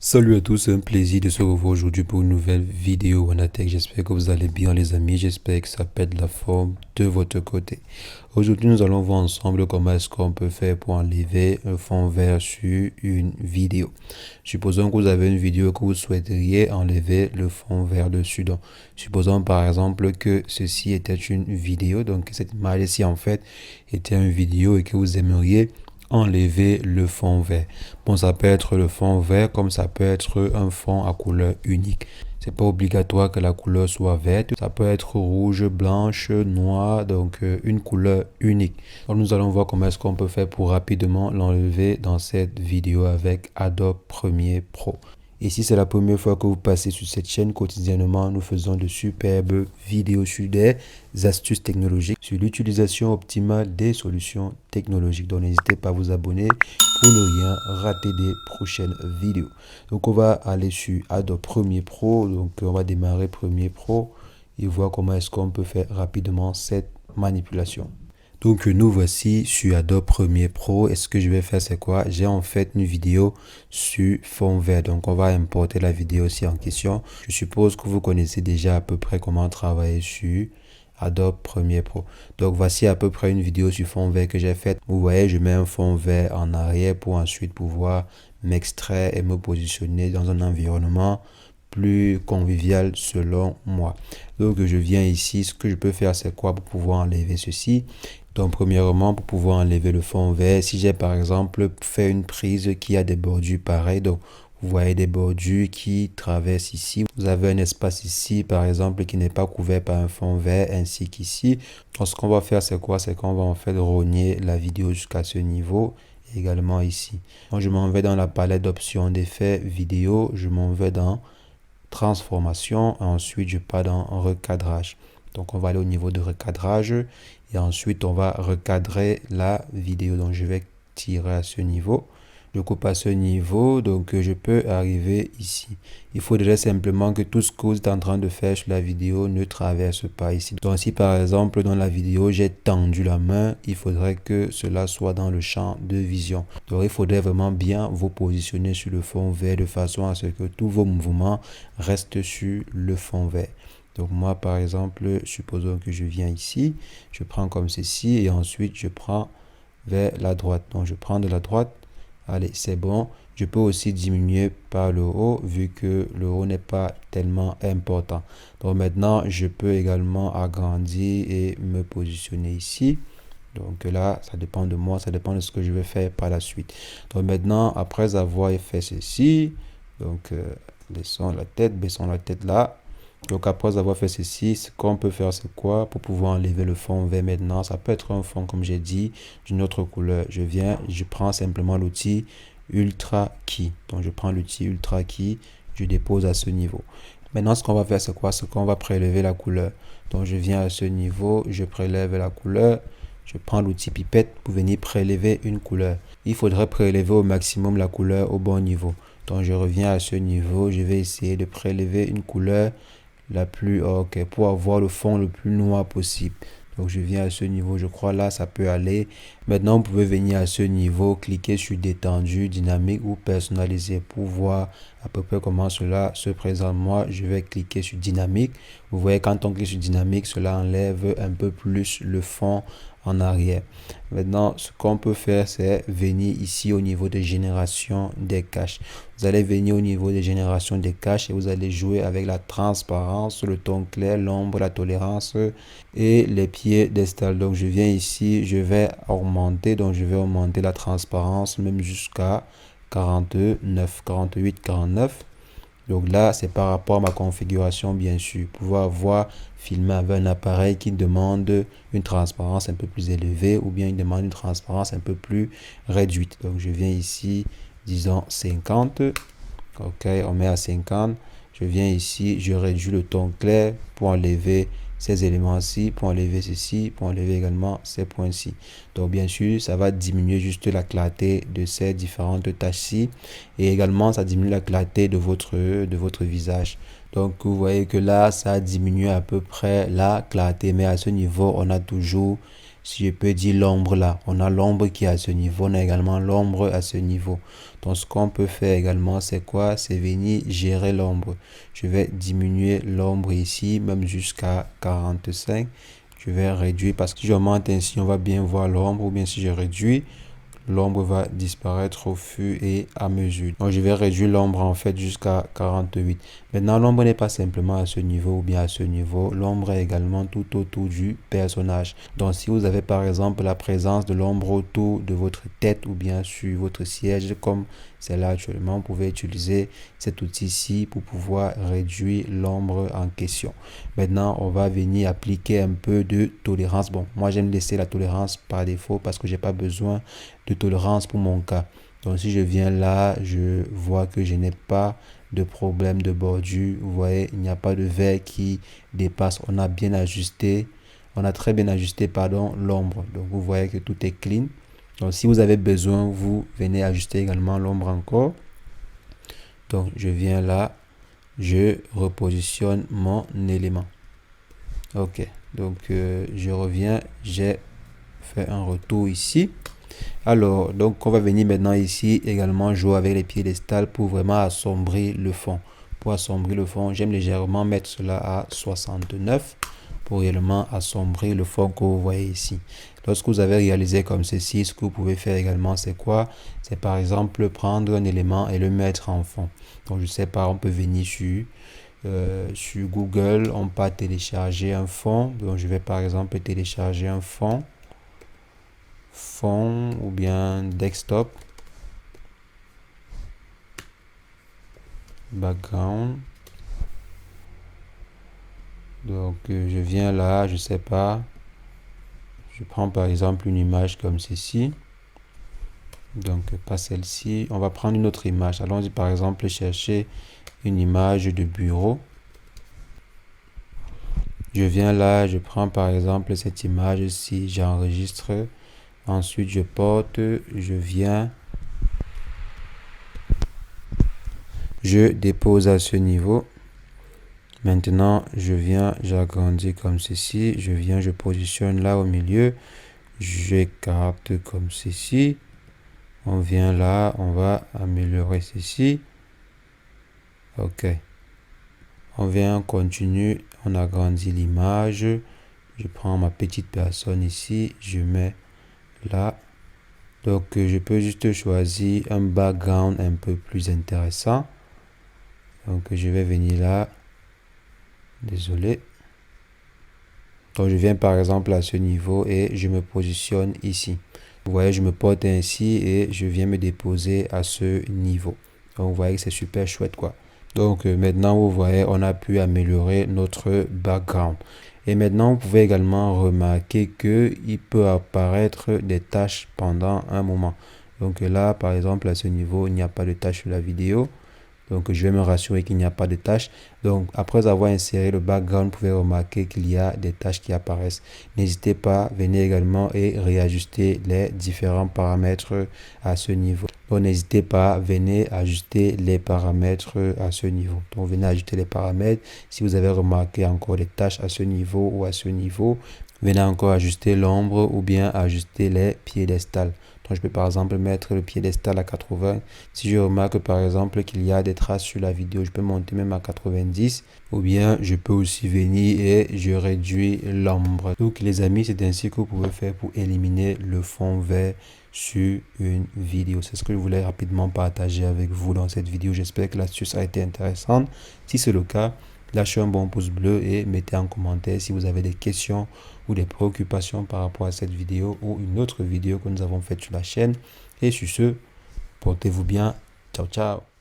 Salut à tous, c'est un plaisir de se revoir aujourd'hui pour une nouvelle vidéo Wanatech. J'espère que vous allez bien les amis, j'espère que ça pète la forme de votre côté. Aujourd'hui nous allons voir ensemble comment est-ce qu'on peut faire pour enlever un fond vert sur une vidéo. Supposons que vous avez une vidéo que vous souhaiteriez enlever le fond vert dessus. Donc, supposons par exemple que ceci était une vidéo, donc cette image-ci en fait était une vidéo et que vous aimeriez enlever le fond vert. Bon, ça peut être le fond vert comme ça peut être un fond à couleur unique. C'est pas obligatoire que la couleur soit verte. Ça peut être rouge, blanche, noire, donc une couleur unique. Donc, nous allons voir comment est-ce qu'on peut faire pour rapidement l'enlever dans cette vidéo avec Adobe Premiere Pro. Et si c'est la première fois que vous passez sur cette chaîne, quotidiennement, nous faisons de superbes vidéos sur des astuces technologiques, sur l'utilisation optimale des solutions technologiques. Donc, n'hésitez pas à vous abonner pour ne rien rater des prochaines vidéos. Donc, on va aller sur Adobe Premiere Pro. Donc, on va démarrer Premiere Pro et voir comment est-ce qu'on peut faire rapidement cette manipulation. Donc nous voici sur Adobe Premiere Pro et ce que je vais faire c'est quoi? J'ai en fait une vidéo sur fond vert. Donc on va importer la vidéo aussi en question. Je suppose que vous connaissez déjà à peu près comment travailler sur Adobe Premiere Pro. Donc voici à peu près une vidéo sur fond vert que j'ai faite. Vous voyez, je mets un fond vert en arrière pour ensuite pouvoir m'extraire et me positionner dans un environnement plus convivial selon moi. Donc je viens ici, ce que je peux faire c'est quoi pour pouvoir enlever ceci? Donc premièrement, pour pouvoir enlever le fond vert, si j'ai par exemple fait une prise qui a des bordures pareilles, donc vous voyez des bordures qui traversent ici. Vous avez un espace ici, par exemple, qui n'est pas couvert par un fond vert, ainsi qu'ici. Donc ce qu'on va faire, c'est quoi? C'est qu'on va en fait rogner la vidéo jusqu'à ce niveau, également ici. Donc je m'en vais dans la palette d'options d'effets vidéo, je m'en vais dans transformation, ensuite je pars dans recadrage. Donc on va aller au niveau de recadrage et ensuite on va recadrer la vidéo. Donc je vais tirer à ce niveau. Je coupe à ce niveau, donc je peux arriver ici. Il faudrait simplement que tout ce que vous êtes en train de faire sur la vidéo ne traverse pas ici. Donc si par exemple dans la vidéo j'ai tendu la main, il faudrait que cela soit dans le champ de vision. Donc il faudrait vraiment bien vous positionner sur le fond vert de façon à ce que tous vos mouvements restent sur le fond vert. Donc moi par exemple, supposons que je viens ici, je prends comme ceci et ensuite je prends vers la droite. Donc je prends de la droite. Allez, c'est bon. Je peux aussi diminuer par le haut vu que le haut n'est pas tellement important. Donc maintenant, je peux également agrandir et me positionner ici. Donc là, ça dépend de moi, ça dépend de ce que je vais faire par la suite. Donc maintenant, après avoir fait ceci, donc baissons la tête là. Donc après avoir fait ceci, ce qu'on peut faire c'est quoi? Pour pouvoir enlever le fond vert maintenant, ça peut être un fond comme j'ai dit, d'une autre couleur. Je viens, je prends simplement l'outil Ultra Key. Donc je prends l'outil Ultra Key, je dépose à ce niveau. Maintenant ce qu'on va faire c'est quoi? C'est qu'on va prélever la couleur. Donc je viens à ce niveau, je prélève la couleur. Je prends l'outil pipette pour venir prélever une couleur. Il faudrait prélever au maximum la couleur au bon niveau. Donc je reviens à ce niveau, je vais essayer de prélever une couleur la plus ok pour avoir le fond le plus noir possible. Donc je viens à ce niveau, je crois là ça peut aller. Maintenant vous pouvez venir à ce niveau, cliquer sur détendu, dynamique ou personnalisé pour voir à peu près comment cela se présente. Moi je vais cliquer sur dynamique. Vous voyez quand on clique sur dynamique, cela enlève un peu plus le fond en arrière. Maintenant ce qu'on peut faire c'est venir ici au niveau de génération des caches. Vous allez venir au niveau de génération des caches et vous allez jouer avec la transparence, le ton clair, l'ombre, la tolérance et les pieds d'install. Donc je viens ici, je vais augmenter, donc je vais augmenter la transparence même jusqu'à 49, 48, 49. Donc là, c'est par rapport à ma configuration, bien sûr. Pouvoir voir filmer avec un appareil qui demande une transparence un peu plus élevée ou bien il demande une transparence un peu plus réduite. Donc je viens ici, disons 50. Ok, on met à 50. Je viens ici, je réduis le ton clair pour enlever ces éléments-ci, pour enlever ceci, pour enlever également ces points-ci. Donc bien sûr, ça va diminuer juste la clarté de ces différentes tâches-ci et également ça diminue la clarté de votre visage. Donc vous voyez que là, ça a diminué à peu près la clarté, mais à ce niveau, on a toujours si je peux dire l'ombre là, on a l'ombre qui est à ce niveau, on a également l'ombre à ce niveau. Donc ce qu'on peut faire également, c'est quoi? C'est venir gérer l'ombre. Je vais diminuer l'ombre ici, même jusqu'à 45. Je vais réduire parce que si j'augmente ainsi, on va bien voir l'ombre, ou bien si je réduis, l'ombre va disparaître au fur et à mesure. Donc je vais réduire l'ombre en fait jusqu'à 48. Maintenant, l'ombre n'est pas simplement à ce niveau ou bien à ce niveau. L'ombre est également tout autour du personnage. Donc si vous avez par exemple la présence de l'ombre autour de votre tête ou bien sur votre siège comme c'est là actuellement, vous pouvez utiliser cet outil-ci pour pouvoir réduire l'ombre en question. Maintenant, on va venir appliquer un peu de tolérance. Bon, moi j'aime laisser la tolérance par défaut parce que j'ai pas besoin de tolérance pour mon cas. Donc si je viens là, je vois que je n'ai pas de problème de bordure. Vous voyez, il n'y a pas de verre qui dépasse. On a bien ajusté, on a très bien ajusté, pardon, l'ombre. Donc vous voyez que tout est clean. Donc si vous avez besoin, vous venez ajuster également l'ombre encore. Donc je viens là, je repositionne mon élément. Ok, donc je reviens, j'ai fait un retour ici. Alors, donc on va venir maintenant ici également jouer avec les piédestals pour vraiment assombrir le fond. Pour assombrir le fond, j'aime légèrement mettre cela à 69 pour réellement assombrir le fond que vous voyez ici. Lorsque vous avez réalisé comme ceci, ce que vous pouvez faire également, c'est quoi? C'est par exemple prendre un élément et le mettre en fond. Donc je sais pas, on peut venir sur Google, on peut télécharger un fond. Donc je vais par exemple télécharger un fond ou bien desktop, background. Donc je viens là, je sais pas, je prends par exemple une image comme ceci. Donc pas celle-ci, on va prendre une autre image. Allons-y par exemple chercher une image de bureau. Je viens là, je prends par exemple cette image-ci, j'enregistre. Ensuite je porte, je viens, je dépose à ce niveau. Maintenant, je viens, j'agrandis comme ceci. Je viens, je positionne là au milieu. J'écarte comme ceci. On vient là, on va améliorer ceci. Ok. On vient, on continue, on agrandit l'image. Je prends ma petite personne ici, je mets là. Donc, je peux juste choisir un background un peu plus intéressant. Donc, je vais venir là. Désolé. Donc, je viens par exemple à ce niveau et je me positionne ici. Vous voyez, je me porte ainsi et je viens me déposer à ce niveau. Donc, vous voyez que c'est super chouette, quoi. Donc, maintenant, vous voyez, on a pu améliorer notre background. Et maintenant, vous pouvez également remarquer qu'il peut apparaître des tâches pendant un moment. Donc là, par exemple, à ce niveau, il n'y a pas de tâches sur la vidéo. Donc, je vais me rassurer qu'il n'y a pas de tâches. Donc, après avoir inséré le background, vous pouvez remarquer qu'il y a des tâches qui apparaissent. N'hésitez pas, venez également et réajuster les différents paramètres à ce niveau. Donc, n'hésitez pas, venez ajuster les paramètres à ce niveau. Donc, venez ajuster les paramètres. Si vous avez remarqué encore des tâches à ce niveau ou à ce niveau, venez encore ajuster l'ombre ou bien ajuster les piédestals. Donc, je peux par exemple mettre le piédestal à 80. Si je remarque par exemple qu'il y a des traces sur la vidéo, je peux monter même à 90. Ou bien je peux aussi venir et je réduis l'ombre. Donc les amis, c'est ainsi que vous pouvez faire pour éliminer le fond vert sur une vidéo. C'est ce que je voulais rapidement partager avec vous dans cette vidéo. J'espère que l'astuce a été intéressante. Si c'est le cas, lâchez un bon pouce bleu et mettez en commentaire si vous avez des questions ou des préoccupations par rapport à cette vidéo ou une autre vidéo que nous avons faite sur la chaîne. Et sur ce, portez-vous bien. Ciao, ciao.